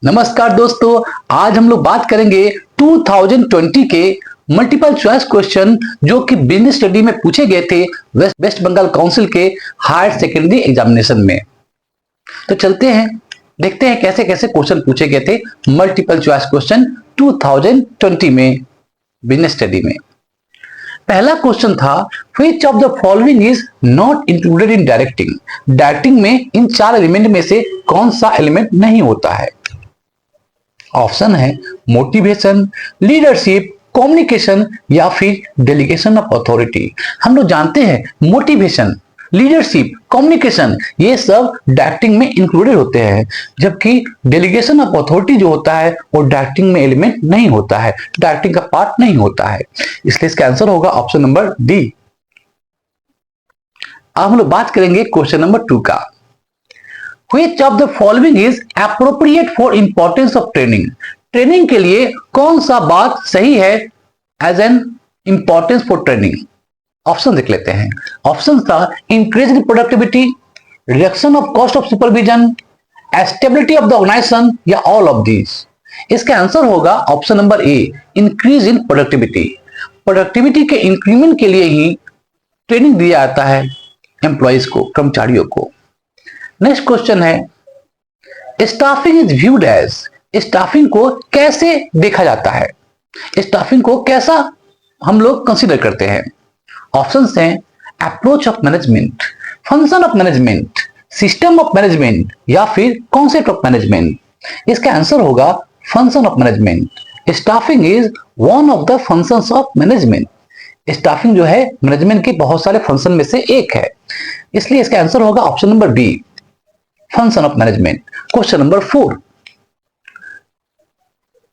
नमस्कार दोस्तों, आज हम लोग बात करेंगे 2020 के मल्टीपल चॉइस क्वेश्चन जो कि बिजनेस स्टडी में पूछे गए थे वेस्ट बंगाल काउंसिल के हायर सेकेंडरी एग्जामिनेशन में। तो चलते हैं, देखते हैं कैसे कैसे क्वेश्चन पूछे गए थे मल्टीपल चॉइस क्वेश्चन 2020 में बिजनेस स्टडी में। पहला क्वेश्चन था, which of the following is not included in directing. Directing में इन चार एलिमेंट में से कौन सा एलिमेंट नहीं होता है? ऑप्शन है मोटिवेशन, लीडरशिप, कम्युनिकेशन या फिर डेलीगेशन ऑफ अथॉरिटी। हम लोग जानते हैं मोटिवेशन, लीडरशिप, कम्युनिकेशन ये सब डायरेक्टिंग में इंक्लूडेड होते हैं, जबकि डेलीगेशन ऑफ अथॉरिटी जो होता है वो डायरेक्टिंग में एलिमेंट नहीं होता है, डायरेक्टिंग का पार्ट नहीं होता है। इसलिए इसका आंसर होगा ऑप्शन नंबर डी। अब हम लोग बात करेंगे क्वेश्चन नंबर 2 का। Which of the following is appropriate for importance of training? Training के लिए कौन सा बात सही है as an importance for training? Option देख लेते हैं। ऑप्शन था increase in productivity, reduction of cost of supervision, stability of the organization या ऑल ऑफ दीज। इसका आंसर होगा option number A, increase in productivity. Productivity के इंक्रीमेंट के लिए ही ट्रेनिंग दिया जाता है एम्प्लॉइज को, कर्मचारियों को। नेक्स्ट क्वेश्चन है, staffing is viewed as. Staffing को कैसे देखा जाता है? स्टाफिंग को कैसा हम लोग कंसीडर करते हैं? ऑप्शंस हैं approach of management, function of management, system of management या फिर कॉन्सेप्ट ऑफ मैनेजमेंट। इसका आंसर होगा function of management. Staffing is one of the functions of management. Staffing जो है मैनेजमेंट के बहुत सारे फंक्शन में से एक है, इसलिए इसका आंसर होगा option number B, function of management. Question number 4,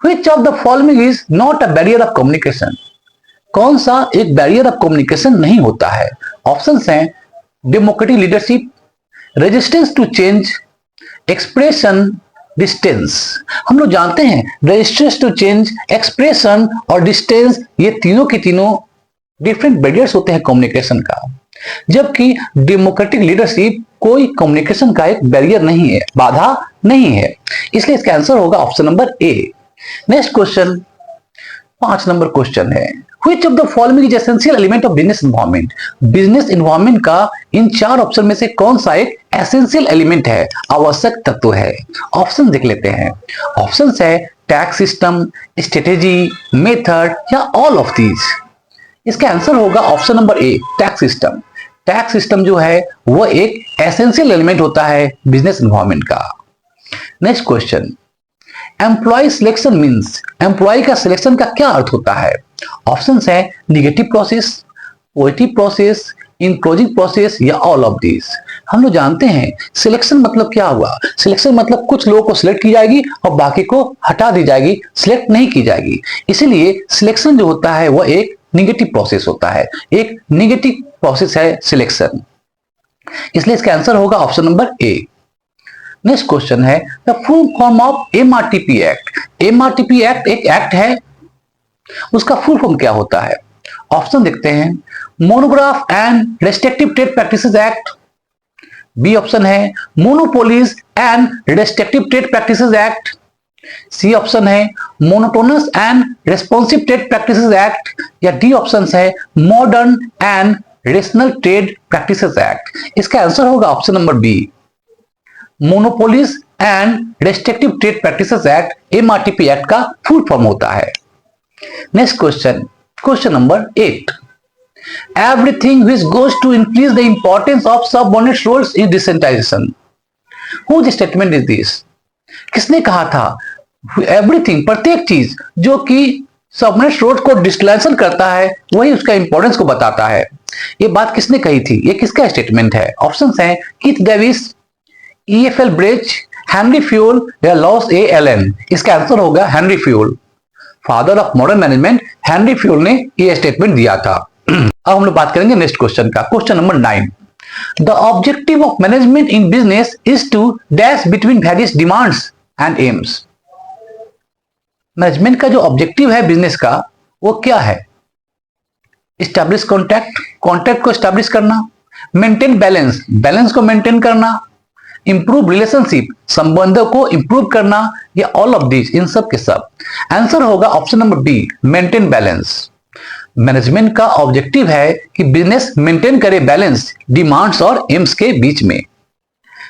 which of the following is not a barrier of communication. कौन सा एक बैरियर ऑफ कम्युनिकेशन नहीं होता है? ऑप्शंस हैं democratic leadership, resistance to change, expression, distance. हम लोग जानते हैं रेजिस्टेंस टू चेंज, एक्सप्रेशन और डिस्टेंस ये तीनों के तीनों डिफरेंट बैरियर्स होते हैं कम्युनिकेशन का, जबकि डेमोक्रेटिक लीडरशिप कोई कम्युनिकेशन का एक बैरियर नहीं है, बाधा नहीं है। इसलिए इसका आंसर होगा option number A. Next question 5 number question है, which of the following is essential element of business environment. Business environment का इन 4 ऑप्शन में से कौन सा एक एसेंशियल एलिमेंट है, आवश्यक तत्व है? ऑप्शन देख लेते हैं। ऑप्शन है टैक्स सिस्टम, स्ट्रेटेजी, मेथड या ऑल ऑफ दीज। इसका आंसर होगा option number A, tax system. Tax system जो है वो एक एसेंशियल एलिमेंट होता है बिजनेस एनवायरनमेंट का। Next question, employ selection means. Employ का सिलेक्शन का क्या अर्थ होता है? ऑप्शंस है negative process, positive process, inclusive process या ऑल ऑफ दिस। हम लोग जानते हैं सिलेक्शन मतलब क्या हुआ। सिलेक्शन मतलब कुछ लोगों को सिलेक्ट की जाएगी और बाकी को हटा दी जाएगी, सिलेक्ट नहीं की जाएगी। इसीलिए सिलेक्शन जो होता है वह एक निगेटिव प्रोसेस होता है, एक निगेटिव प्रोसेस है सिलेक्शन। इसलिए इसका आंसर होगा option number A. Next question है, the full form of MRTP act. MRTP act एक एक्ट है, उसका फुल फॉर्म क्या होता है? ऑप्शन देखते हैं, monograph and restrictive trade practices act. B option है monopolies and restrictive trade practices act. C option है monotonous and responsive trade practices act या डी ऑप्शन है modern and rational trade practices act. इसका answer होगा option number B, monopolies and restrictive trade practices act MRTP act का full form होता है। Next question, question number 8, everything which goes to increase the importance of subordinate roles is decentralization. Whose statement is this? किसने कहा था everything, प्रत्येक चीज जो कि सबऑर्डिनेट रोल को डिस्टेंशन करता है वही उसका इंपॉर्टेंस को बताता है। ये बात किसने कही थी? ये किसका स्टेटमेंट है? ऑप्शंस हैं Keith Davis, EFL bridge, Henry fuel या लॉस ए एलन। इसका आंसर होगा Henry fuel, father of modern management. Henry fuel ने ये स्टेटमेंट दिया था। अब हम लोग बात करेंगे नेक्स्ट क्वेश्चन का, question number 9, the objective of management in business is to dash between various demands and aims. Management का जो ऑब्जेक्टिव है बिजनेस का वो क्या है? कॉन्ट्रैक्ट को स्टैब्लिश करना, मेंटेन बैलेंस को मेंटेन करना, इंप्रूव रिलेशनशिप, संबंधों को इंप्रूव करना, या ऑल ऑफ दिस, इन सब के सब। आंसर होगा option number D, maintain balance. Management का ऑब्जेक्टिव है कि बिजनेस मेंटेन करे बैलेंस डिमांड्स और एम्स के बीच में।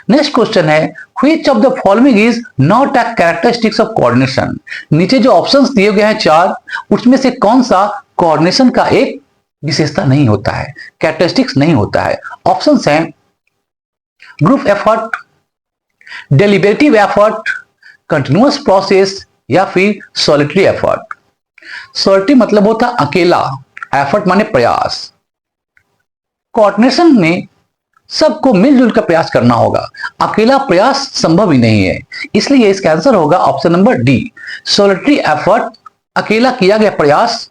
नेक्स्ट क्वेश्चन है, which of the following is not a characteristics of coordination. नीचे जो ऑप्शंस दिए गए हैं चार, उसमें से कौन सा कोऑर्डिनेशन का एक विशेषता नहीं होता है, कैरेक्टरिस्टिक्स नहीं होता है। ऑप्शंस हैं group effort, deliberative effort, continuous process, या फिर सॉलिटरी एफर्ट। सॉलिटरी मतलब होता अकेला, एफर्ट माने प्रयास। कोऑर्डिनेशन में सबको मिलजुल कर प्रयास करना होगा, अकेला प्रयास संभव ही नहीं है, इसलिए इसका आंसर होगा option number D, solitary effort, अकेला किया गया प्रयास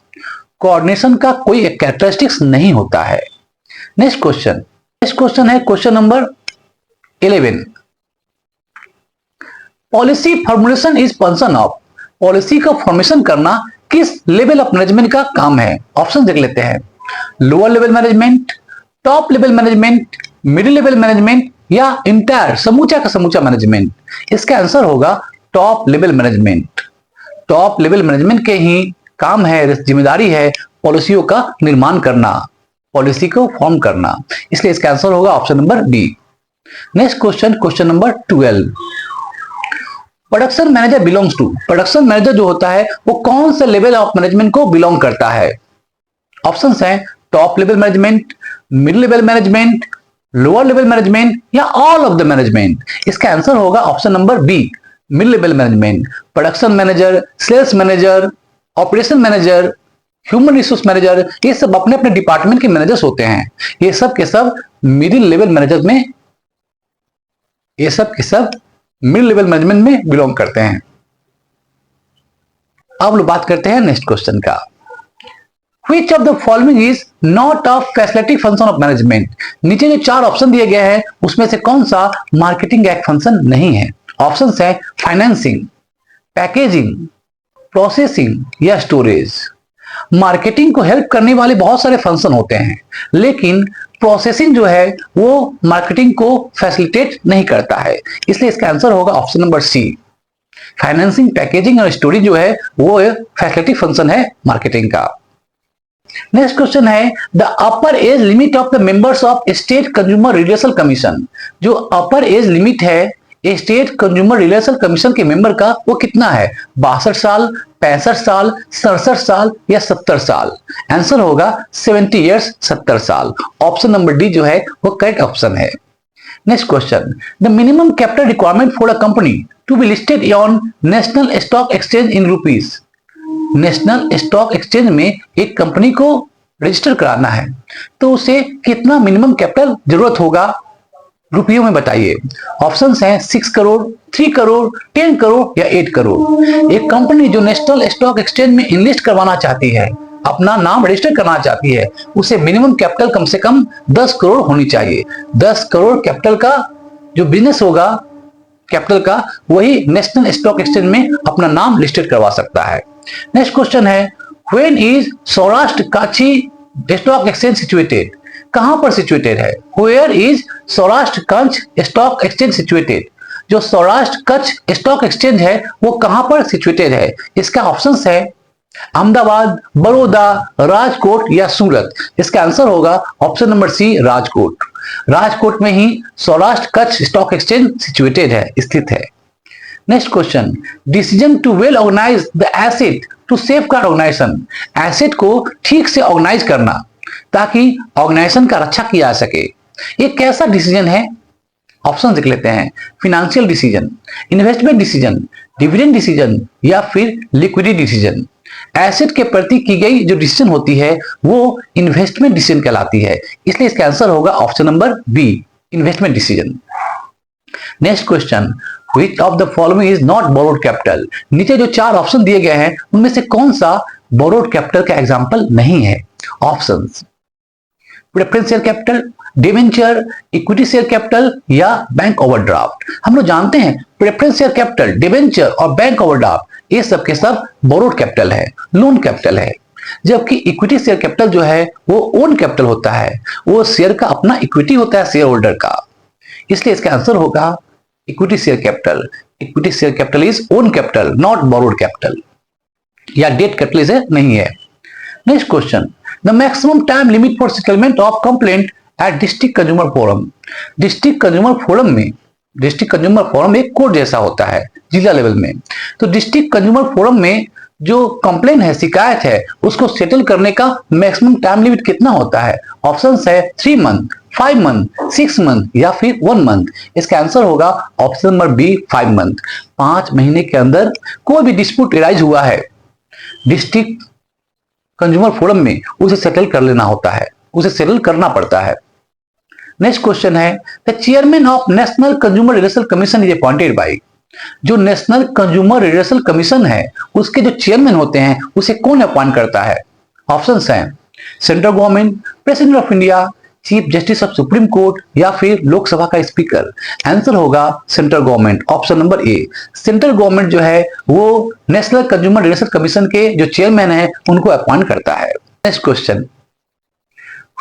कोऑर्डिनेशन का कोई एक कैरेक्टरिस्टिक्स नहीं होता है। नेक्स्ट क्वेश्चन है question number 11। Policy formulation is function of. Policy का फॉर्मेशन करना किस लेवल ऑफ मैनेजमेंट का काम है। ऑप्शन देख लेते हैं, lower level management, top level management, middle level management, या इंटायर समूचा का समूचा मैनेजमेंट। इसका आंसर होगा top level management. Top level management के ही काम है, जिम्मेदारी है पॉलिसियों का निर्माण करना, पॉलिसी को फॉर्म करना, इसलिए इसका आंसर होगा option number D. Next question number 12। Production manager belongs to. Production manager जो होता है वो कौन से लेवल ऑफ मैनेजमेंट को बिलोंग करता है। ऑप्शंस हैं top level management, middle level management, lower level management, या ऑल ऑफ द मैनेजमेंट। इसका आंसर होगा option number B, middle level management. Production manager, sales manager, operation manager, human resource manager, ये सब अपने अपने डिपार्टमेंट के managers होते हैं। ये सब के सब मिडिल लेवल मैनेजर में, ये सब के सब मिडिल लेवल मैनेजमेंट में बिलोंग करते हैं। अब लोग बात करते हैं नेक्स्ट क्वेश्चन का, Which of the following is not a facility function of management। नीचे जो चार ऑप्शन दिए गए हैं उसमें से कौन सा मार्केटिंग का एक फंक्शन नहीं है। ऑप्शंस है फाइनेंसिंग, पैकेजिंग, प्रोसेसिंग, या स्टोरेज। मार्केटिंग को हेल्प करने वाले बहुत सारे फंक्शन होते हैं, लेकिन प्रोसेसिंग जो है वो मार्केटिंग को फैसिलिटेट नहीं करता है, इसलिए इसका आंसर होगा option number C. Financing, packaging और स्टोरेज जो है वो फैसिलिटी फंक्शन है मार्केटिंग का। नेक्स्ट क्वेश्चन है, the upper age limit of the members of state consumer relation commission. जो अपर एज लिमिट है स्टेट कंज्यूमर रिलेशन कमीशन के मेंबर का वो कितना है, 62 साल, 65 साल, 67 साल, या 70 साल। आंसर होगा 70 ईयर्स, 70 साल। ऑप्शन नंबर डी जो है वो करेक्ट ऑप्शन है। Next question, the minimum capital requirement for a company to be listed on national stock exchange in rupees. National stock exchange में एक कंपनी को रजिस्टर कराना है तो उसे कितना मिनिमम कैपिटल जरूरत होगा, रुपयों में बताइए। ऑप्शंस हैं 6 करोड़, 3 करोड़, 10 करोड़, या 8 करोड़। एक कंपनी जो नेशनल स्टॉक एक्सचेंज में इनलिस्ट करवाना चाहती है, अपना नाम रजिस्टर करना चाहती है, उसे मिनिमम कैपिटल कम से कम 10 करोड़ होनी चाहिए। 10 करोड़ कैपिटल का जो बिजनेस होगा कैपिटल का, वही नेशनल स्टॉक एक्सचेंज में अपना नाम लिस्टेड करवा सकता है। नेक्स्ट क्वेश्चन है, when is Saurashtra Kutch stock exchange situated. कहां पर सिचुएटेड है, where is Saurashtra Kutch stock exchange situated. जो सौराष्ट्र कच्छ स्टॉक एक्सचेंज है वो कहां पर सिचुएटेड है। इसका ऑप्शंस है अहमदाबाद, बड़ौदा, राजकोट, या सूरत। इसका आंसर होगा option number C, Rajkot. Rajkot में ही Saurashtra Kutch stock exchange situated है, स्थित है। Next question, decision to well organize the asset to safeguard organization. Asset को ठीक से ऑर्गेनाइज करना ताकि ऑर्गेनाइजेशन का रक्षा किया जा सके, ये कैसा डिसीजन है। ऑप्शन देख लेते हैं, financial decision, investment decision, dividend decision, या फिर लिक्विडिटी डिसीजन। एसेट के प्रति की गई जो डिसीजन होती है वो इन्वेस्टमेंट डिसीजन कहलाती है, इसलिए इसका आंसर होगा option number B, investment decision. Next question, Which of the following is not borrowed capital। नीचे जो चार ऑप्शन दिए गए हैं उनमें से कौन सा borrowed capital का एग्जाम्पल नहीं है। Options, preference share capital, debenture, equity share capital, या बैंक ओवरड्राफ्ट। हम लोग जानते हैं प्रेफरेंस शेयर कैपिटल, डिवेंचर और बैंक ओवरड्राफ्ट ये सब के सब borrowed कैपिटल है, लोन कैपिटल है। जबकि इक्विटी शेयर कैपिटल जो है वो ओन कैपिटल होता है, वो शेयर का अपना इक्विटी होता है शेयर होल्डर का, इसलिए इसका आंसर होगा equity share capital. Equity share capital is own capital, not borrowed capital, या डेट कैपिटल इसे नहीं है। Next question, the maximum time limit for settlement of complaint at district consumer forum. District consumer forum में, district consumer forum एक court जैसा होता है जिला लेवल में, तो डिस्ट्रिक्ट कंज्यूमर फोरम में जो कंप्लेंट है, शिकायत है, उसको सेटल करने का मैक्सिमम टाइम लिमिट कितना होता है? ऑप्शंस है 3 मंथ, 5 मंथ, 6 मंथ या फिर 1 मंथ। इसका आंसर होगा ऑप्शन नंबर बी 5 मंथ। 5 महीने के अंदर कोई भी डिस्प्यूट एराइज हुआ है डिस्ट्रिक्ट कंज्यूमर फोरम में, उसे सेटल कर लेना होता है, उसे सेटल करना पड़ता है। नेक्स्ट क्वेश्चन है, the chairman of national consumer relation commission is appointed by. जो नेशनल कंज्यूमर रिलेशन कमीशन है, उसके जो चेयरमैन होते हैं, उसे कौन अपॉइंट करता है? ऑप्शंस हैं central government, president of India, chief justice of supreme court या फिर लोकसभा का स्पीकर। आंसर होगा सेंट्रल गवर्नमेंट, ऑप्शन नंबर ए। सेंट्रल गवर्नमेंट जो है वो नेशनल कंज्यूमर रिलेशन कमीशन के जो चेयरमैन है उनको अपॉइंट करता है। Next question,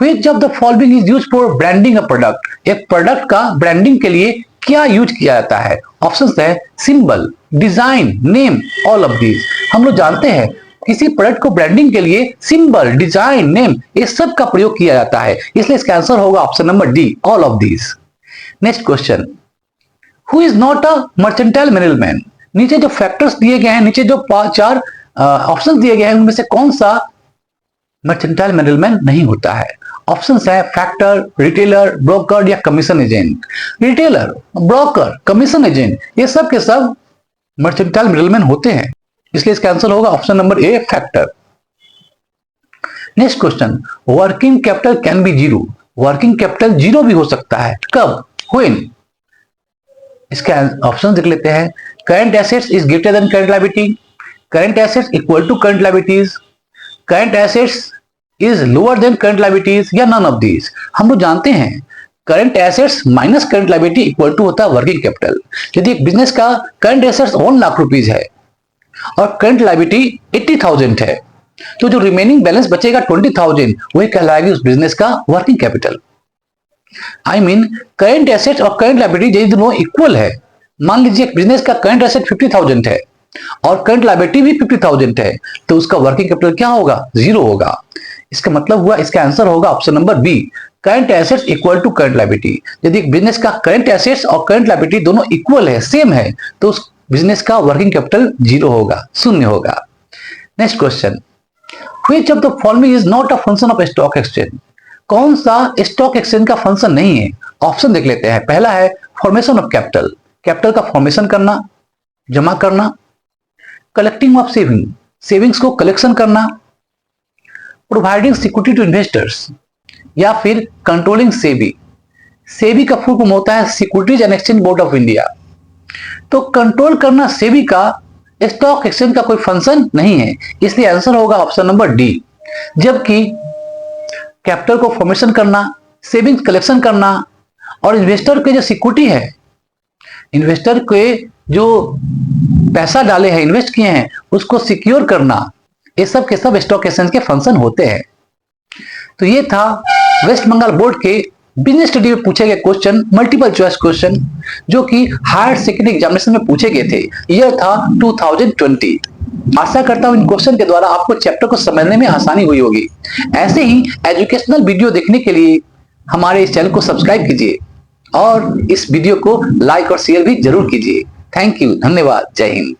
which of the following is used for branding a product. एक प्रोडक्ट का ब्रांडिंग के लिए क्या यूज किया जाता है? ऑप्शंस है symbol, design, name, all of these. हम लोग जानते हैं किसी प्रोडक्ट को ब्रांडिंग के लिए सिंबल, डिजाइन, नेम, ये सब का प्रयोग किया जाता है, इसलिए इसका आंसर होगा option number D, all of these. Next question, who is not a mercantile middleman. नीचे जो फैक्टर्स दिए गए हैं, नीचे जो 4 ऑप्शन दिए गए हैं, उनमें से कौन सा मर्चेंटाइल मिडिलमैन नहीं होता है? ऑप्शंस है फैक्टर, रिटेलर, ब्रोकर या commission agent. Retailer, broker, commission agent, ये सब के सब मर्चेंटाइल मिडिलमैन होते हैं, इसलिए इसका आंसर होगा option number A, factor. Next question, working capital can be zero. Working capital zero भी हो सकता है, कब? व्हेन। इसका ऑप्शन देख लेते हैं, current assets is greater than current liability, current assets equal to current liabilities, current assets is lower than current liabilities या नन ऑफ दीज। हम लोग जानते हैं current assets minus current liability equal to होता है वर्किंग कैपिटल। यदि एक business का करंट एसेट्स 1 लाख रुपीज है और करंट लायबिलिटी 80,000 है, तो जो रिमेनिंग बैलेंस बचेगा 20,000, वही कहलाएगी उस बिजनेस का working capital. I mean current assets और करंट लायबिलिटी यदि दोनों इक्वल है, मान लीजिए एक बिजनेस का करंट एसेट 50,000 है और करंट लायबिलिटी भी 50,000 है, तो उसका वर्किंग कैपिटल क्या होगा? 0 होगा। इसका मतलब हुआ, इसका आंसर होगा option number B, current assets equal to current liability. यदि एक बिजनेस का करंट एसेट्स और करंट लायबिलिटी दोनों इक्वल है, सेम है, तो उस बिजनेस का वर्किंग कैपिटल 0 होगा, 0 होगा। Next question, which of the following is not a function of stock exchange. कौन सा स्टॉक एक्सचेंज का फंक्शन नहीं है? ऑप्शन देख लेते हैं। पहला है फॉर्मेशन ऑफ कैपिटल, कैपिटल का फॉर्मेशन करना, जमा करना, कलेक्टिंग ऑफ सेविंग, सेविंग्स को कलेक्शन करना, प्रोवाइडिंग सिक्योरिटी टू इन्वेस्टर्स, या फिर कंट्रोलिंग सेबी। सेबी का फुल फॉर्म होता है securities and exchange board of India. तो कंट्रोल करना सेबी का स्टॉक एक्सचेंज का कोई फंक्शन नहीं है, इसलिए आंसर होगा ऑप्शन नंबर डी। जबकि कैपिटल को फॉर्मेशन करना, सेविंग्स कलेक्शन करना और इन्वेस्टर के जो सिक्योरिटी है, इन्वेस्टर के जो पैसा डाले हैं, इन्वेस्ट किए हैं, उसको सिक्योर करना, ये सब के सब स्टॉक एक्सचेंज के फंक्शन होते हैं। तो ये था वेस्ट बंगाल बोर्ड के बिजनेस स्टडी में पूछे गए क्वेश्चन, मल्टीपल चॉइस क्वेश्चन, जो कि हायर सेकेंडरी एग्जामिनेशन में पूछे गए थे। यह था 2020। आशा करता हूं इन क्वेश्चन के द्वारा आपको चैप्टर को समझने में आसानी हुई होगी। ऐसे ही एजुकेशनल वीडियो देखने के लिए हमारे इस चैनल को सब्सक्राइब कीजिए और इस वीडियो को लाइक और शेयर भी जरूर कीजिए। थैंक यू, धन्यवाद, जय हिंद।